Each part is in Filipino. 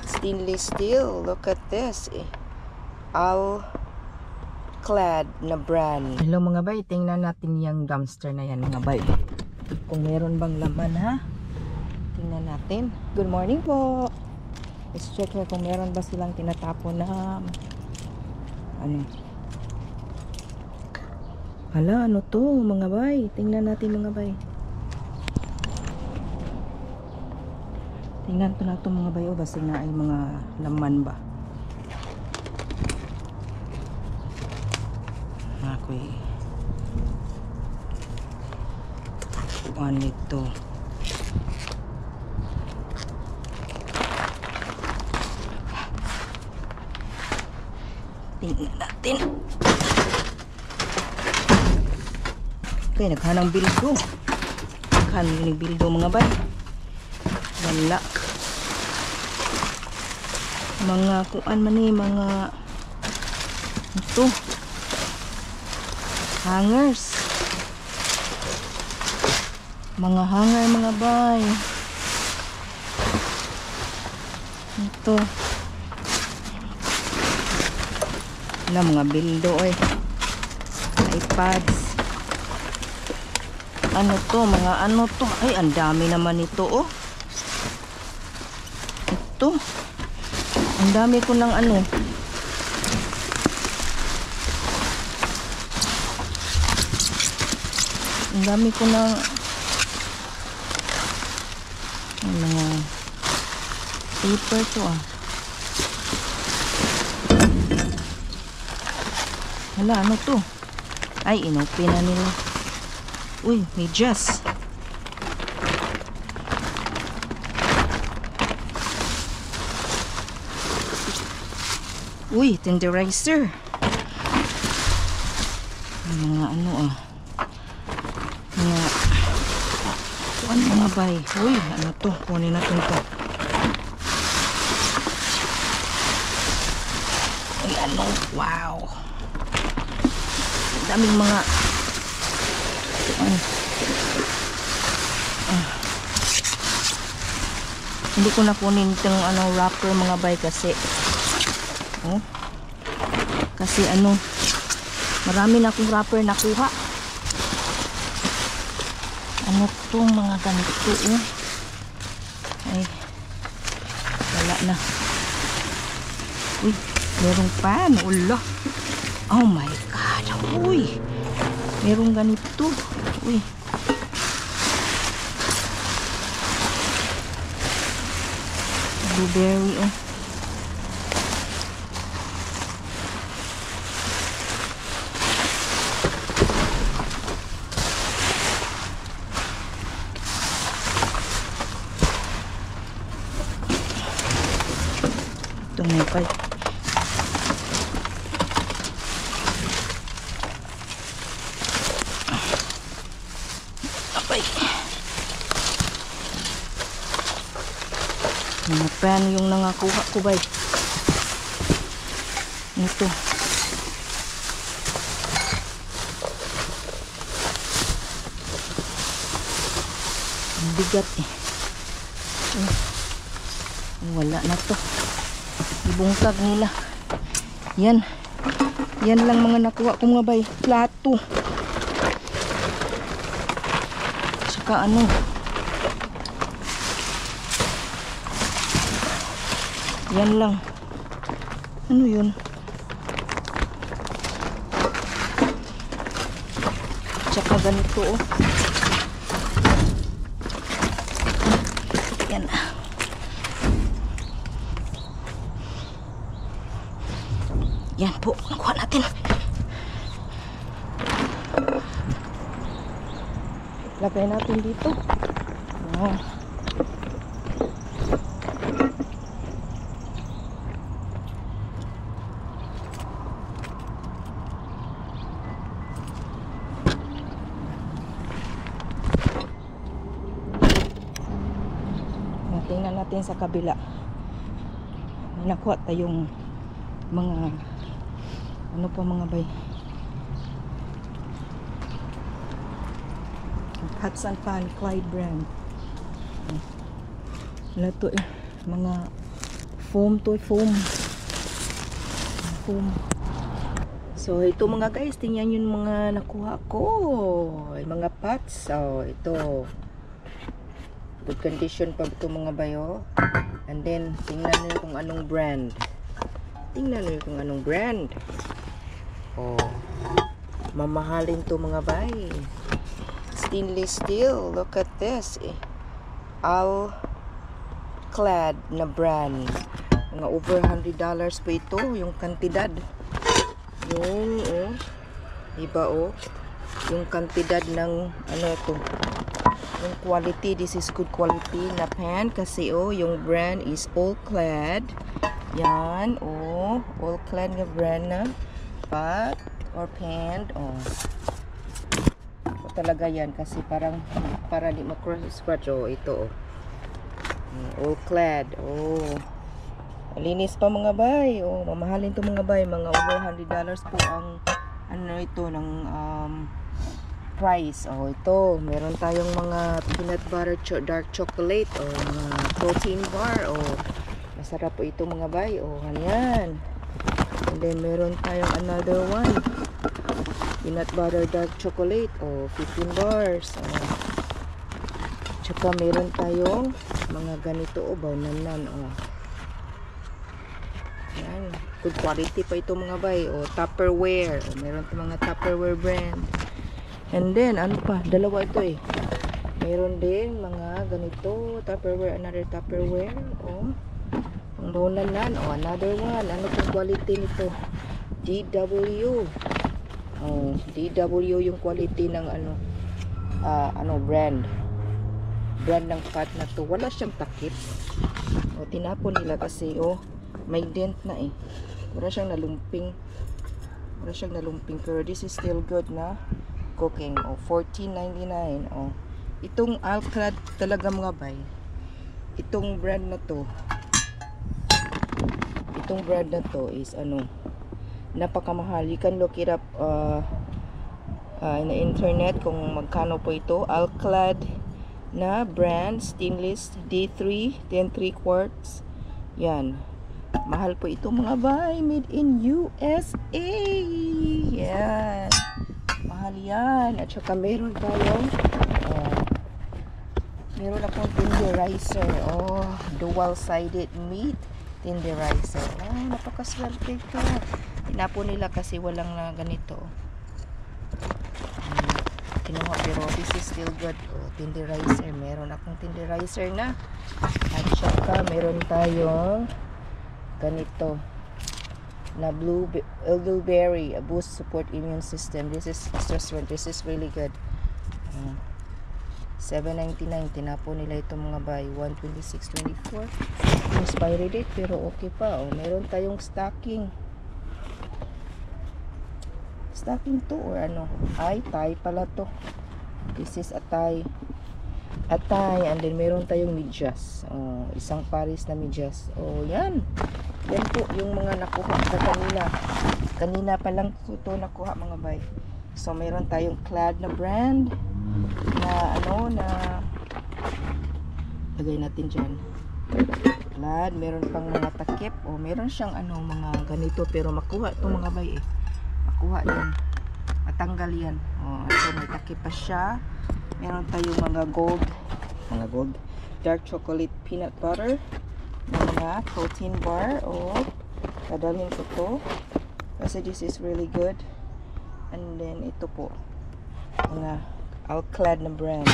Stainless steel. Look at this. All-clad na brand. Hello mga bay, tingnan natin yung dumpster na yan mga bay. Kung meron bang laman ha. Tingnan natin. Good morning po. Let's check here kung meron ba silang tinatapon na ano. Hala, ano to mga bay? Tingnan natin mga bay. Tingnan to na to mga bay. O basta na ay mga laman ba? Ako'y kuan ito. Tingnan natin. Okay, naghanang bildo. Naghanang bildo mga bay. Wala. Mga kuan man ni mga ito. Hangers. Mga hanger mga bay. Ito. Na mga bildo iPads. Ano to? Mga ano to? Ay, ang dami naman ito Ito. Ang dami ko ng ano. Ang dami ko ng mga paper to Hala, ano to? Ay, inopen na nila. Uy, medyas. Uy, tenderizer. Mga ano mga bay. Uy, ano to? Kunin natin to. Uy, ano? Wow. Daming mga hindi ko na kunin itong wrapper mga bay kasi marami na akong wrapper nakuha. Ano tong mga ganito ay wala na. Uy, meron pa. Ulo. Oh my god. Uy, meron ganito. Uy, blueberry ito may pa. Mga pen yung nangakuha ko bay. Ito. Ang bigat wala na to. Ibungkag nila. Yan. Yan lang mga nakuha ko mga bay. Plato. Tsaka yan lang. Ano yun? Tsaka ganito yan. Yan po. Nakuha natin. Lagay natin dito. Tingnan natin sa kabila. May nakuha tayong mga ano pa mga bay. Hudson Pan Clyde brand. Wala to mga Foam to foam. Foam. So, ito mga guys, tingnan yung mga nakuha ko. Yung mga pots. So, ito. Good condition pa ito mga bayo. And then, tingnan nyo kung anong brand. Tingnan nyo kung anong brand. Oh. Mamahalin to mga bay. Stainless steel. Look at this. Alclad na brand. Mga over $100 po ito. Yung kantidad. Yung, iba yung kantidad ng, ano ito, yung quality, this is good quality na pan, kasi yung brand is Alclad, yan, Alclad nga brand na pot or pan, talaga yan, kasi para di ma-scratch, ito, Alclad, malinis pa mga bay. Mamahalin to mga bay. Mga over $100 po ang ano ito ng price. Ito, meron tayong mga peanut butter dark chocolate mga protein bar. Masarap po ito mga bay. Ganyan. And then meron tayong another one. Peanut butter dark chocolate 15 bars. Tsaka meron tayong mga ganito bawnanan. Yan. Good quality pa ito mga bay. Tupperware. Meron itong mga Tupperware brand. And then, ano pa? Dalawa ito Meron din mga ganito. Tupperware. Another Tupperware. Ang bawnanan. Another one. Ano pong quality nito? DW. DW yung quality ng brand. Brand ng pot na to. Wala siyang takip. Tinapon nila kasi may dent na wala siyang nalumping pero this is still good na cooking. $14.99. Itong Alclad talaga mga bay, itong brand na to is napakamahal. You can look it up in the internet kung magkano po ito. Alclad na brand, stainless, D3 10/3 yan. Mahal po ito mga bay. Made in USA. Yan. Mahal yan. At saka meron tayong meron akong tenderizer. Dual-sided meat tenderizer. Napakaswerte ito. Tinapon nila kasi walang na ganito. Kinuha pero this is still good. Tenderizer. Meron akong tenderizer na. At saka meron tayong ganito na elderberry, a boost support immune system. This is extra strength. This is really good. $7.99. Tinapo nila ito mga bay. 126.24 expiry date pero okay pa. Meron tayong stocking to or tie pala to. This is a tie and then meron tayong medyas. Isang pares na medyas. Yan po yung mga nakuha ko kanina pa lang ito nakuha mga bay. So meron tayong Clad na brand na lagay natin dyan. Clad, meron pang mga takip. Meron siyang mga ganito pero makuha ito mga bay makuha yan, matanggal yan. Ito may takip pa siya. Meron tayong mga gold dark chocolate peanut butter na mga protein bar. Dadalhin ko to kasi this is really good. And then ito po mga Alclad na brand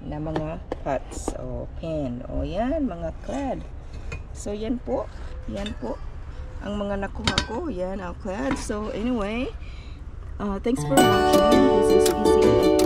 na mga pots pan. Yan mga Clad. So yan po ang mga nakuha ko. Yan Alclad. So anyway, thanks for watching. This is easy.